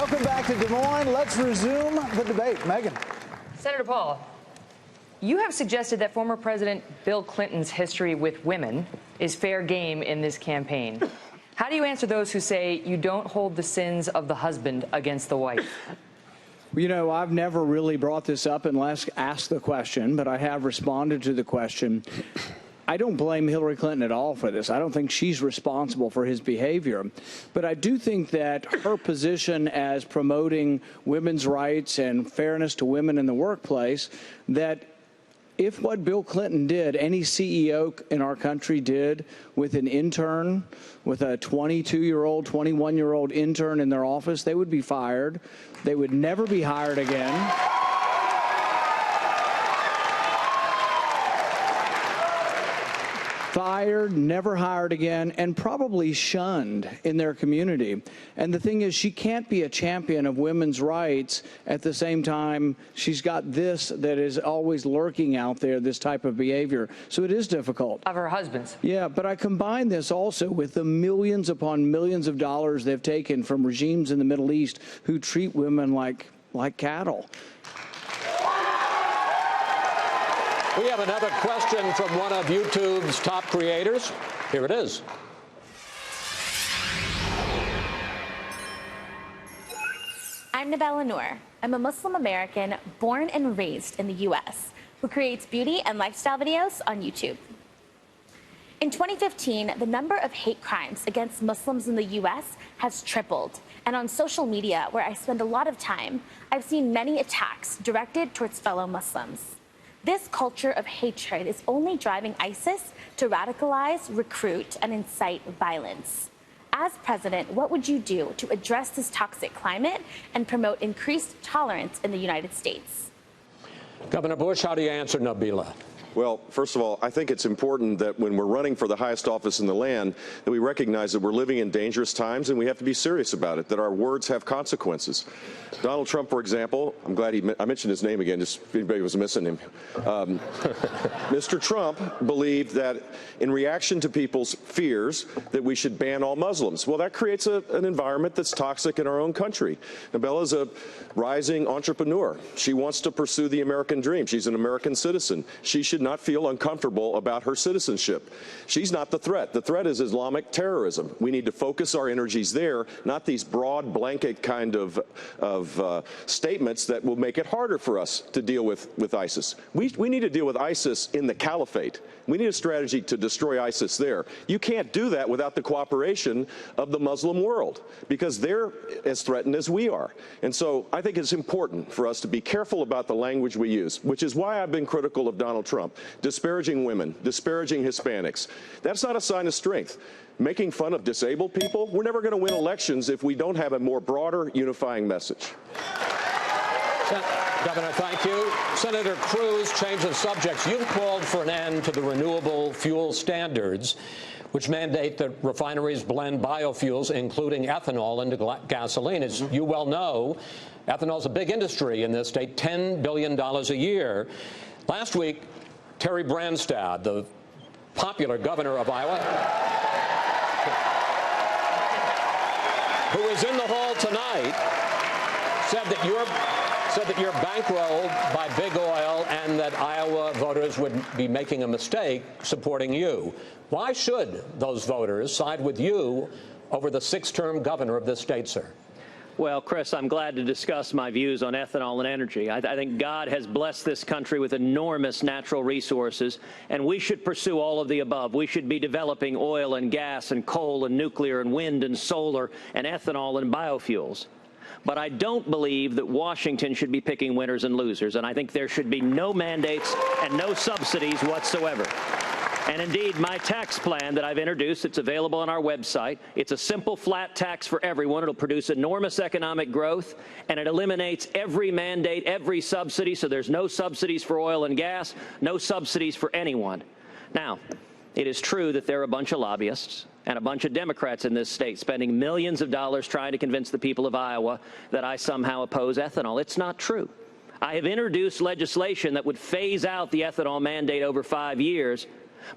Welcome back to Des Moines. Let's resume the debate. Megan. Senator Paul, you have suggested that former President Bill Clinton's history with women is fair game in this campaign. How do you answer those who say you don't hold the sins of the husband against the wife? You know, I've never really brought this up unless asked the question, but I have responded to the question. I don't blame Hillary Clinton at all for this. I don't think she's responsible for his behavior. But I do think that her position as promoting women's rights and fairness to women in the workplace, that if what Bill Clinton did, any CEO in our country did with an intern, with a 22-year-old, 21-year-old intern in their office, they would be fired. They would never be hired again. Fired, never hired again, and probably shunned in their community. And the thing is, she can't be a champion of women's rights at the same time she's got this that is always lurking out there, this type of behavior. So it is difficult. Of her husband's. Yeah, but I combine this also with the millions upon millions of dollars they've taken from regimes in the Middle East who treat women like cattle. We have another question from one of YouTube's top creators. Here it is. I'm Nabella Noor. I'm a Muslim American born and raised in the U.S. who creates beauty and lifestyle videos on YouTube. In 2015, the number of hate crimes against Muslims in the U.S. has tripled. And on social media, where I spend a lot of time, I've seen many attacks directed towards fellow Muslims. This culture of hatred is only driving ISIS to radicalize, recruit, and incite violence. As president, what would you do to address this toxic climate and promote increased tolerance in the United States? Governor Bush, how do you answer Nabila? Well, first of all, I think it's important that when we're running for the highest office in the land, that we recognize that we're living in dangerous times and we have to be serious about it, that our words have consequences. Donald Trump, for example, I'm glad I mentioned his name again, just if anybody was missing him. Mr. Trump believed that in reaction to people's fears that we should ban all Muslims. Well, that creates an environment that's toxic in our own country. Nabella's a rising entrepreneur. She wants to pursue the American dream. She's an American citizen. She should not feel uncomfortable about her citizenship. She's not the threat. The threat is Islamic terrorism. We need to focus our energies there, not these broad blanket kind of statements that will make it harder for us to deal with ISIS. We need to deal with ISIS in the caliphate. We need a strategy to destroy ISIS there. You can't do that without the cooperation of the Muslim world because they're as threatened as we are. And so I think it's important for us to be careful about the language we use, which is why I've been critical of Donald Trump. Disparaging women, disparaging Hispanics. That's not a sign of strength. Making fun of disabled people, we're never going to win elections if we don't have a more broader, unifying message. Governor, thank you. Senator Cruz, change of subjects. You've called for an end to the renewable fuel standards, which mandate that refineries blend biofuels, including ethanol, into gasoline. As you well know, ethanol is a big industry in this state, $10 billion a year. Last week, Terry Branstad, the popular governor of Iowa, who is in the hall tonight, said that you're bankrolled by big oil and that Iowa voters would be making a mistake supporting you. Why should those voters side with you over the sixth-term governor of this state, sir? Well, Chris, I'm glad to discuss my views on ethanol and energy. I think God has blessed this country with enormous natural resources, and we should pursue all of the above. We should be developing oil and gas and coal and nuclear and wind and solar and ethanol and biofuels. But I don't believe that Washington should be picking winners and losers, and I think there should be no mandates and no subsidies whatsoever. And indeed, my tax plan that I've introduced, it's available on our website. It's a simple flat tax for everyone. It'll produce enormous economic growth, and it eliminates every mandate, every subsidy, so there's no subsidies for oil and gas, no subsidies for anyone. Now, it is true that there are a bunch of lobbyists and a bunch of Democrats in this state spending millions of dollars trying to convince the people of Iowa that I somehow oppose ethanol. It's not true. I have introduced legislation that would phase out the ethanol mandate over 5 years,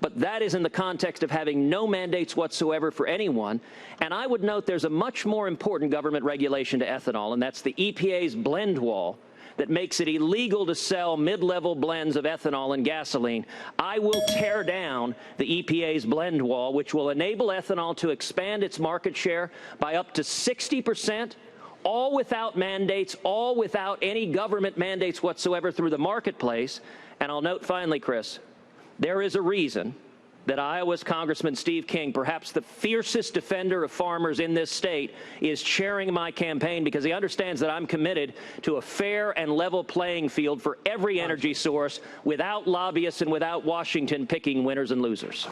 But that is in the context of having no mandates whatsoever for anyone. And I would note there's a much more important government regulation to ethanol, and that's the EPA's blend wall that makes it illegal to sell mid-level blends of ethanol and gasoline. I will tear down the EPA's blend wall, which will enable ethanol to expand its market share by up to 60%, all without mandates, all without any government mandates whatsoever through the marketplace. And I'll note finally, Chris, there is a reason that Iowa's Congressman Steve King, perhaps the fiercest defender of farmers in this state, is chairing my campaign, because he understands that I'm committed to a fair and level playing field for every energy source without lobbyists and without Washington picking winners and losers.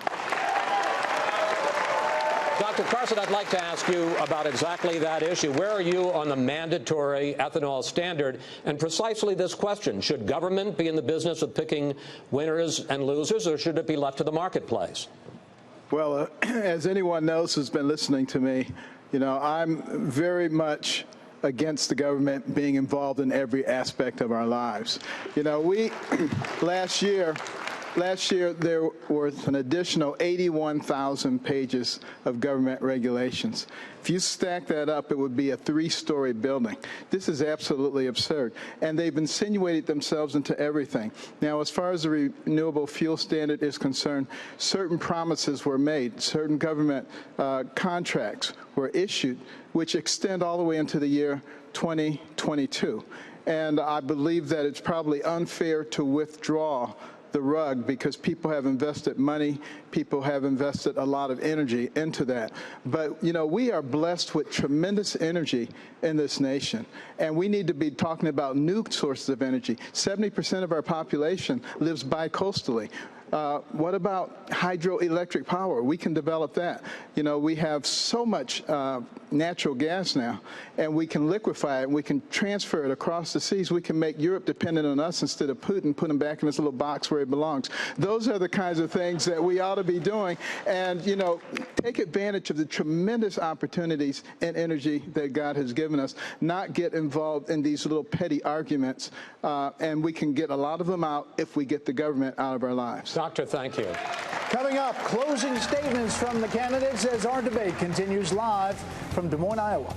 Dr. Carson, I'd like to ask you about exactly that issue. Where are you on the mandatory ethanol standard? And precisely this question: should government be in the business of picking winners and losers, or should it be left to the marketplace? Well, as anyone knows who's been listening to me, I'm very much against the government being involved in every aspect of our lives. Last year, there was an additional 81,000 pages of government regulations. If you stack that up, it would be a 3-story building. This is absolutely absurd. And they've insinuated themselves into everything. Now, as far as the renewable fuel standard is concerned, certain promises were made, certain government contracts were issued, which extend all the way into the year 2022. And I believe that it's probably unfair to withdraw the rug, because people have invested money, people have invested a lot of energy into that. But, we are blessed with tremendous energy in this nation, and we need to be talking about new sources of energy. 70% of our population lives bi-coastally. What about hydroelectric power? We can develop that. We have so much natural gas now, and we can liquefy it, and we can transfer it across the seas. We can make Europe dependent on us instead of Putin, put him back in this little box where he belongs. Those are the kinds of things that we ought to be doing, and, take advantage of the tremendous opportunities in energy that God has given us, not get involved in these little petty arguments, and we can get a lot of them out if we get the government out of our lives. Doctor, thank you. Coming up, closing statements from the candidates as our debate continues live from Des Moines, Iowa.